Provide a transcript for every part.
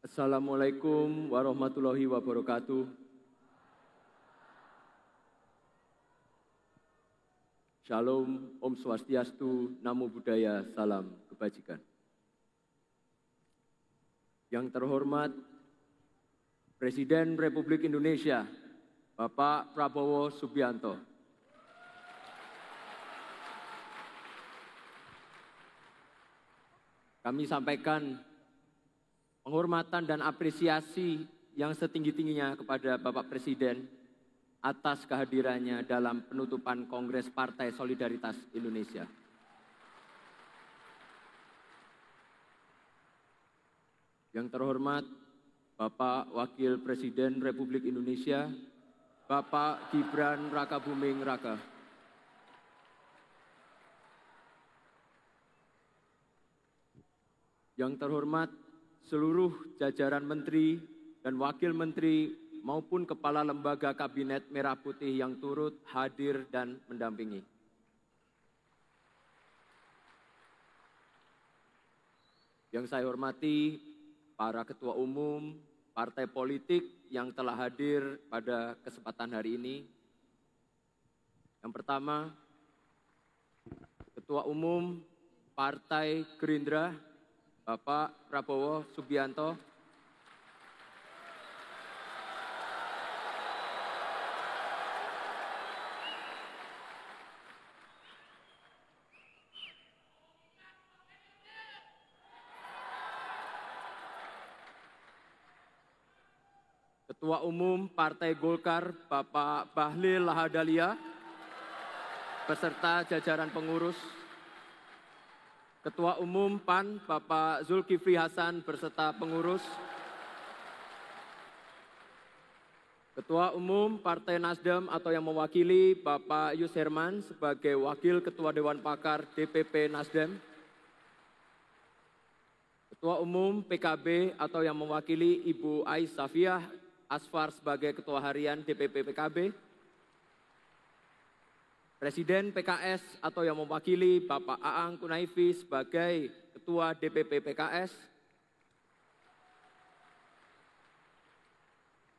Assalamualaikum warahmatullahi wabarakatuh. Shalom, Om Swastiastu, Namo Buddhaya, Salam Kebajikan. Yang terhormat Presiden Republik Indonesia, Bapak Prabowo Subianto. Kami sampaikan penghormatan dan apresiasi yang setinggi-tingginya kepada Bapak Presiden atas kehadirannya dalam penutupan Kongres Partai Solidaritas Indonesia. Yang terhormat Bapak Wakil Presiden Republik Indonesia, Bapak Gibran Rakabuming Raka. Yang terhormat seluruh jajaran menteri dan wakil menteri maupun kepala lembaga kabinet Merah Putih yang turut hadir dan mendampingi. Yang saya hormati para ketua umum partai politik yang telah hadir pada kesempatan hari ini. Yang pertama, Ketua Umum Partai Gerindra, Bapak Prabowo Subianto. Ketua Umum Partai Golkar, Bapak Bahlil Lahadalia, beserta jajaran pengurus. Ketua Umum PAN, Bapak Zulkifli Hasan, beserta pengurus. Ketua Umum Partai Nasdem atau yang mewakili Bapak Yus Herman sebagai Wakil Ketua Dewan Pakar DPP Nasdem. Ketua Umum PKB atau yang mewakili Ibu Ais Safiah Asfar sebagai Ketua Harian DPP PKB. Presiden PKS atau yang mewakili Bapak Aang Kunaifi sebagai Ketua DPP PKS.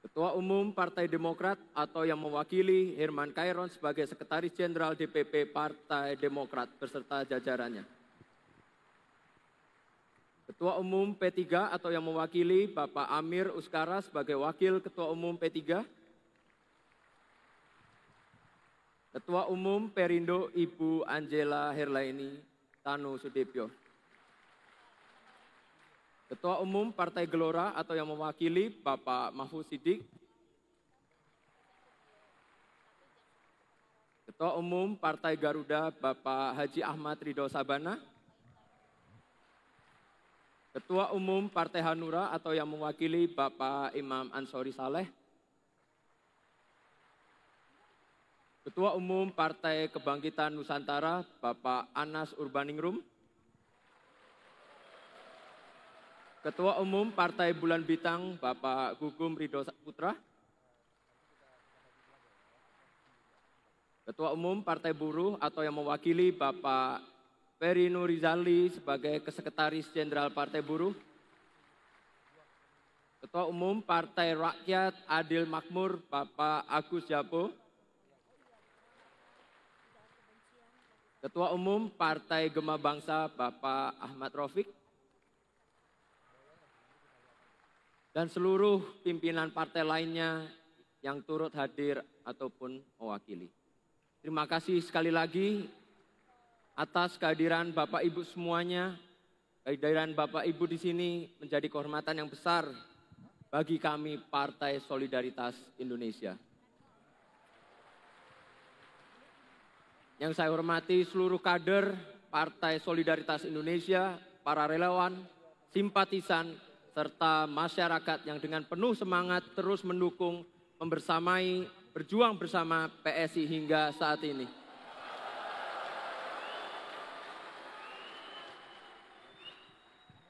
Ketua Umum Partai Demokrat atau yang mewakili Herman Kairon sebagai Sekretaris Jenderal DPP Partai Demokrat beserta jajarannya. Ketua Umum P3 atau yang mewakili Bapak Amir Uskara sebagai Wakil Ketua Umum P3. Ketua Umum Perindo Ibu Angela Herlaini Tanu Sudibyo. Ketua Umum Partai Gelora atau yang mewakili Bapak Mahfud Siddiq. Ketua Umum Partai Garuda Bapak Haji Ahmad Ridho Sabana. Ketua Umum Partai Hanura atau yang mewakili Bapak Imam Ansori Saleh. Ketua Umum Partai Kebangkitan Nusantara, Bapak Anas Urbaningrum. Ketua Umum Partai Bulan Bintang, Bapak Gugum Ridho Putra. Ketua Umum Partai Buruh atau yang mewakili Bapak Ferry Nurizali sebagai Sekretaris Jenderal Partai Buruh. Ketua Umum Partai Rakyat Adil Makmur, Bapak Agus Jabo. Ketua Umum Partai Gema Bangsa, Bapak Ahmad Rafiq. Dan seluruh pimpinan partai lainnya yang turut hadir ataupun mewakili. Terima kasih sekali lagi atas kehadiran Bapak Ibu semuanya. Kehadiran Bapak Ibu di sini menjadi kehormatan yang besar bagi kami Partai Solidaritas Indonesia. Yang saya hormati seluruh kader Partai Solidaritas Indonesia, para relawan, simpatisan, serta masyarakat yang dengan penuh semangat terus mendukung, membersamai, berjuang bersama PSI hingga saat ini.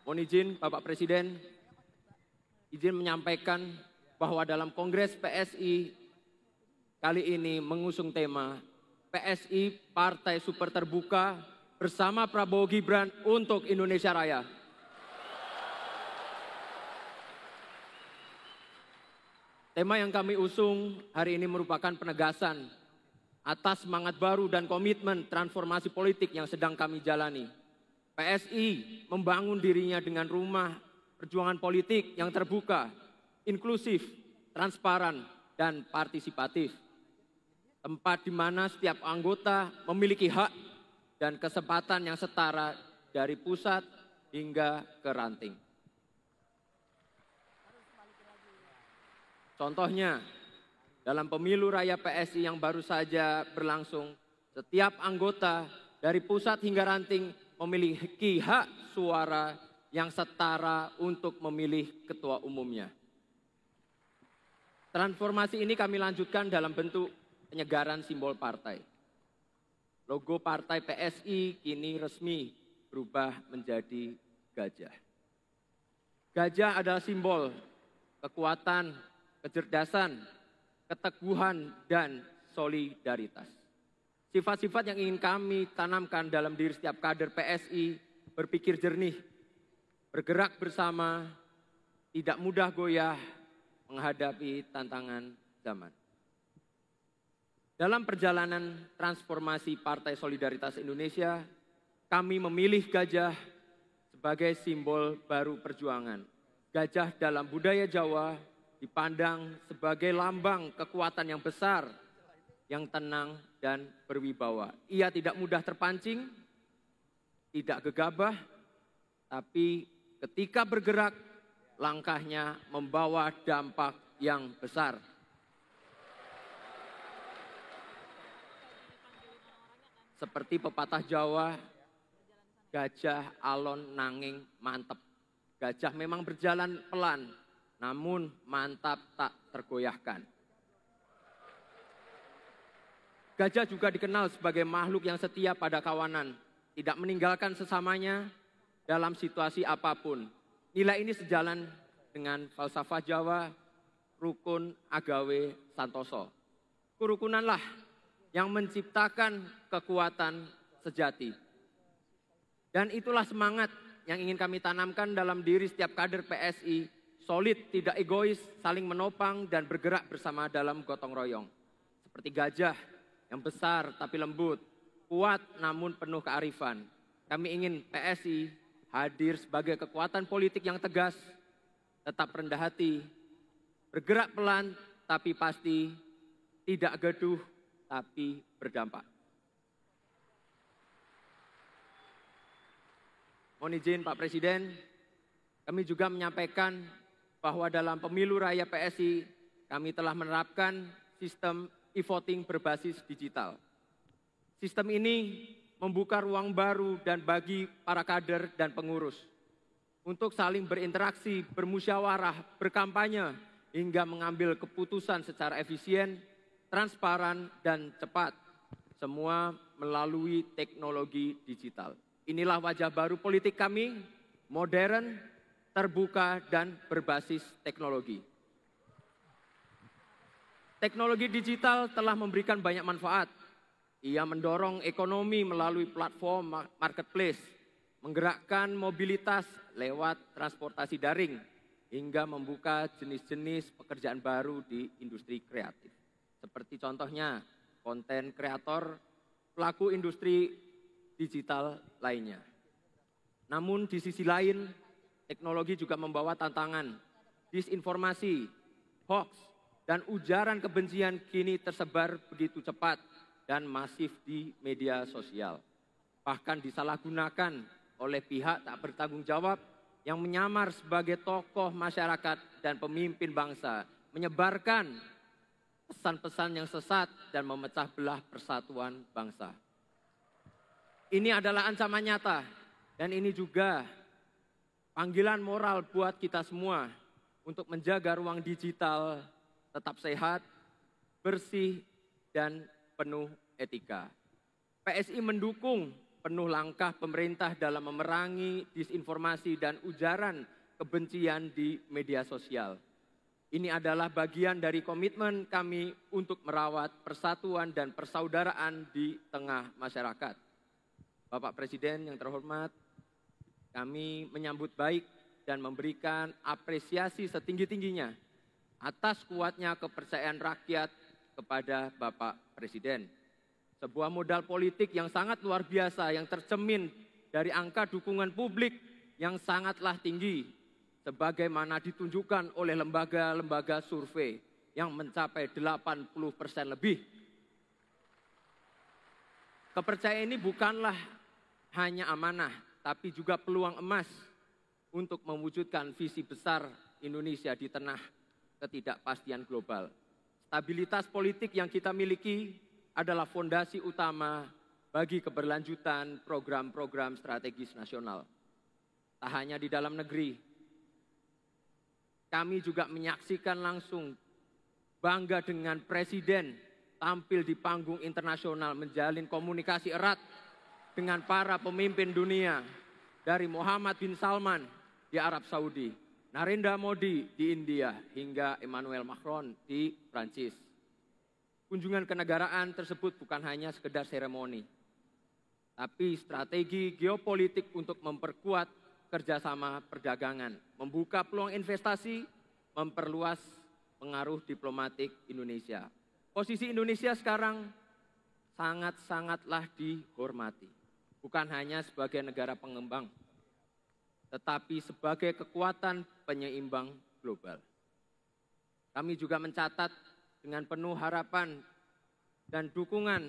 Mohon izin Bapak Presiden, izin menyampaikan bahwa dalam Kongres PSI kali ini mengusung tema PSI Partai Super Terbuka bersama Prabowo Gibran untuk Indonesia Raya. Tema yang kami usung hari ini merupakan penegasan atas semangat baru dan komitmen transformasi politik yang sedang kami jalani. PSI membangun dirinya dengan rumah perjuangan politik yang terbuka, inklusif, transparan, dan partisipatif. Tempat di mana setiap anggota memiliki hak dan kesempatan yang setara dari pusat hingga ke ranting. Contohnya, dalam pemilu raya PSI yang baru saja berlangsung, setiap anggota dari pusat hingga ranting memiliki hak suara yang setara untuk memilih ketua umumnya. Transformasi ini kami lanjutkan dalam bentuk penyegaran simbol partai. Logo partai PSI kini resmi berubah menjadi gajah. Gajah adalah simbol kekuatan, kecerdasan, keteguhan, dan solidaritas. Sifat-sifat yang ingin kami tanamkan dalam diri setiap kader PSI, berpikir jernih, bergerak bersama, tidak mudah goyah menghadapi tantangan zaman. Dalam perjalanan transformasi Partai Solidaritas Indonesia, kami memilih gajah sebagai simbol baru perjuangan. Gajah dalam budaya Jawa dipandang sebagai lambang kekuatan yang besar, yang tenang dan berwibawa. Ia tidak mudah terpancing, tidak gegabah, tapi ketika bergerak, langkahnya membawa dampak yang besar. Seperti pepatah Jawa, gajah alon nanging mantep. Gajah memang berjalan pelan, namun mantap tak tergoyahkan. Gajah juga dikenal sebagai makhluk yang setia pada kawanan, tidak meninggalkan sesamanya dalam situasi apapun. Nilai ini sejalan dengan falsafah Jawa, rukun agawe santoso. Kerukunanlah yang menciptakan kekuatan sejati. Dan itulah semangat yang ingin kami tanamkan dalam diri setiap kader PSI, solid, tidak egois, saling menopang dan bergerak bersama dalam gotong royong. Seperti gajah yang besar tapi lembut, kuat namun penuh kearifan. Kami ingin PSI hadir sebagai kekuatan politik yang tegas, tetap rendah hati, bergerak pelan tapi pasti, tidak gaduh tapi berdampak. Mohon izin Pak Presiden, kami juga menyampaikan bahwa dalam pemilu raya PSI kami telah menerapkan sistem e-voting berbasis digital. Sistem ini membuka ruang baru dan bagi para kader dan pengurus untuk saling berinteraksi, bermusyawarah, berkampanye, hingga mengambil keputusan secara efisien, transparan, dan cepat. Semua melalui teknologi digital. Inilah wajah baru politik kami, modern, terbuka, dan berbasis teknologi. Teknologi digital telah memberikan banyak manfaat. Ia mendorong ekonomi melalui platform marketplace, menggerakkan mobilitas lewat transportasi daring, hingga membuka jenis-jenis pekerjaan baru di industri kreatif. Seperti contohnya konten kreator, pelaku industri digital lainnya. Namun di sisi lain, teknologi juga membawa tantangan, disinformasi, hoax, dan ujaran kebencian kini tersebar begitu cepat dan masif di media sosial. Bahkan disalahgunakan oleh pihak tak bertanggung jawab yang menyamar sebagai tokoh masyarakat dan pemimpin bangsa, menyebarkan pesan-pesan yang sesat dan memecah belah persatuan bangsa. Ini adalah ancaman nyata dan ini juga panggilan moral buat kita semua untuk menjaga ruang digital tetap sehat, bersih, dan penuh etika. PSI mendukung penuh langkah pemerintah dalam memerangi disinformasi dan ujaran kebencian di media sosial. Ini adalah bagian dari komitmen kami untuk merawat persatuan dan persaudaraan di tengah masyarakat. Bapak Presiden yang terhormat, kami menyambut baik dan memberikan apresiasi setinggi-tingginya atas kuatnya kepercayaan rakyat kepada Bapak Presiden. Sebuah modal politik yang sangat luar biasa yang tercermin dari angka dukungan publik yang sangatlah tinggi, sebagaimana ditunjukkan oleh lembaga-lembaga survei yang mencapai 80% lebih. Kepercayaan ini bukanlah hanya amanah, tapi juga peluang emas untuk mewujudkan visi besar Indonesia di tengah ketidakpastian global. Stabilitas politik yang kita miliki adalah fondasi utama bagi keberlanjutan program-program strategis nasional. Tak hanya di dalam negeri, kami juga menyaksikan langsung bangga dengan Presiden tampil di panggung internasional menjalin komunikasi erat dengan para pemimpin dunia, dari Muhammad bin Salman di Arab Saudi, Narendra Modi di India, hingga Emmanuel Macron di Prancis. Kunjungan kenegaraan tersebut bukan hanya sekedar seremoni, tapi strategi geopolitik untuk memperkuat kerjasama perdagangan, membuka peluang investasi, memperluas pengaruh diplomatik Indonesia. Posisi Indonesia sekarang sangat-sangatlah dihormati, bukan hanya sebagai negara pengembang, tetapi sebagai kekuatan penyeimbang global. Kami juga mencatat dengan penuh harapan dan dukungan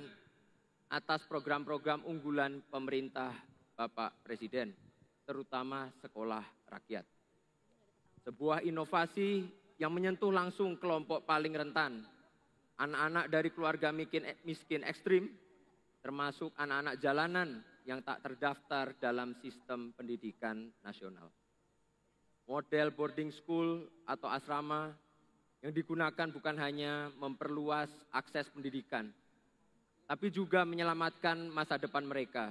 atas program-program unggulan pemerintah Bapak Presiden, terutama sekolah rakyat. Sebuah inovasi yang menyentuh langsung kelompok paling rentan, anak-anak dari keluarga miskin ekstrim, termasuk anak-anak jalanan yang tak terdaftar dalam sistem pendidikan nasional. Model boarding school atau asrama yang digunakan bukan hanya memperluas akses pendidikan, tapi juga menyelamatkan masa depan mereka.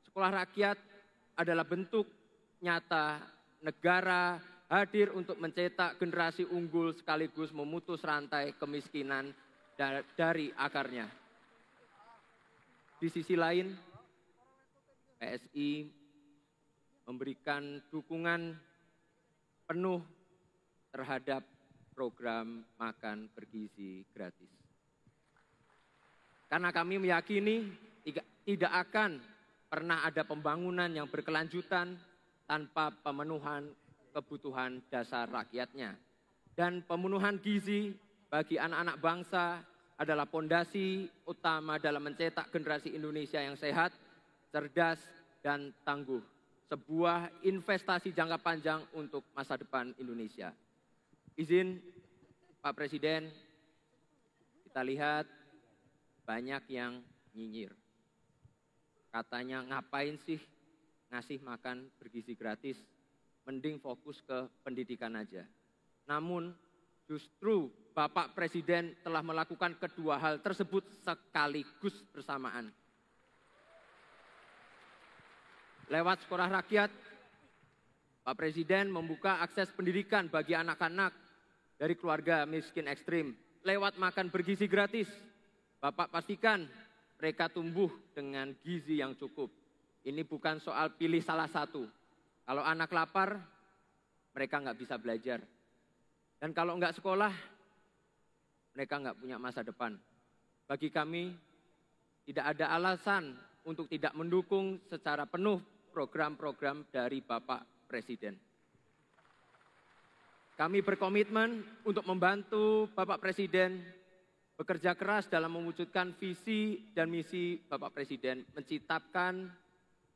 Sekolah rakyat adalah bentuk nyata negara hadir untuk mencetak generasi unggul sekaligus memutus rantai kemiskinan dari akarnya. Di sisi lain, PSI memberikan dukungan penuh terhadap program makan bergizi gratis. Karena kami meyakini tidak akan pernah ada pembangunan yang berkelanjutan tanpa pemenuhan kebutuhan dasar rakyatnya. Dan pemenuhan gizi bagi anak-anak bangsa adalah fondasi utama dalam mencetak generasi Indonesia yang sehat, cerdas, dan tangguh. Sebuah investasi jangka panjang untuk masa depan Indonesia. Izin Pak Presiden, kita lihat banyak yang nyinyir. Katanya ngapain sih ngasih makan bergizi gratis, mending fokus ke pendidikan aja. Namun justru Bapak Presiden telah melakukan kedua hal tersebut sekaligus bersamaan. Lewat sekolah rakyat, Pak Presiden membuka akses pendidikan bagi anak-anak dari keluarga miskin ekstrim. Lewat makan bergizi gratis, Bapak pastikan mereka tumbuh dengan gizi yang cukup. Ini bukan soal pilih salah satu. Kalau anak lapar, mereka nggak bisa belajar. Dan kalau nggak sekolah, mereka nggak punya masa depan. Bagi kami, tidak ada alasan untuk tidak mendukung secara penuh program-program dari Bapak Presiden. Kami berkomitmen untuk membantu Bapak Presiden bekerja keras dalam mewujudkan visi dan misi Bapak Presiden, menciptakan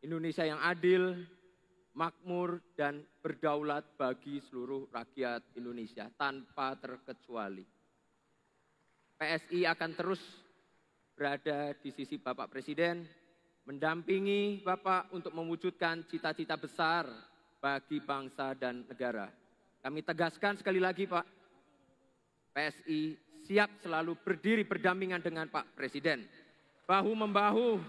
Indonesia yang adil, makmur, dan berdaulat bagi seluruh rakyat Indonesia tanpa terkecuali. PSI akan terus berada di sisi Bapak Presiden, mendampingi Bapak untuk mewujudkan cita-cita besar bagi bangsa dan negara. Kami tegaskan sekali lagi Pak, PSI siap selalu berdiri berdampingan dengan Pak Presiden. Bahu-membahu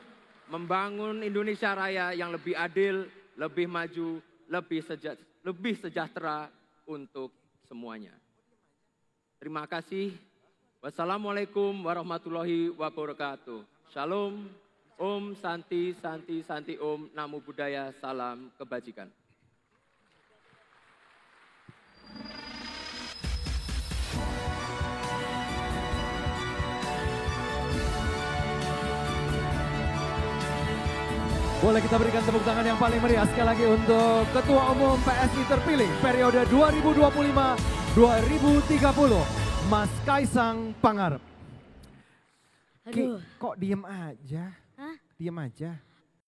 membangun Indonesia Raya yang lebih adil, lebih maju, lebih sejahtera untuk semuanya. Terima kasih. Wassalamualaikum warahmatullahi wabarakatuh. Shalom, Om Santi, Santi, Santi Om, Namo Buddhaya, salam kebajikan. boleh kita berikan tepuk tangan yang paling meriah sekali lagi untuk Ketua Umum PSI terpilih periode 2025-2030, Mas Kaisang Pangarep. Ki, Aduh. kok diem aja? Hah? Diem aja.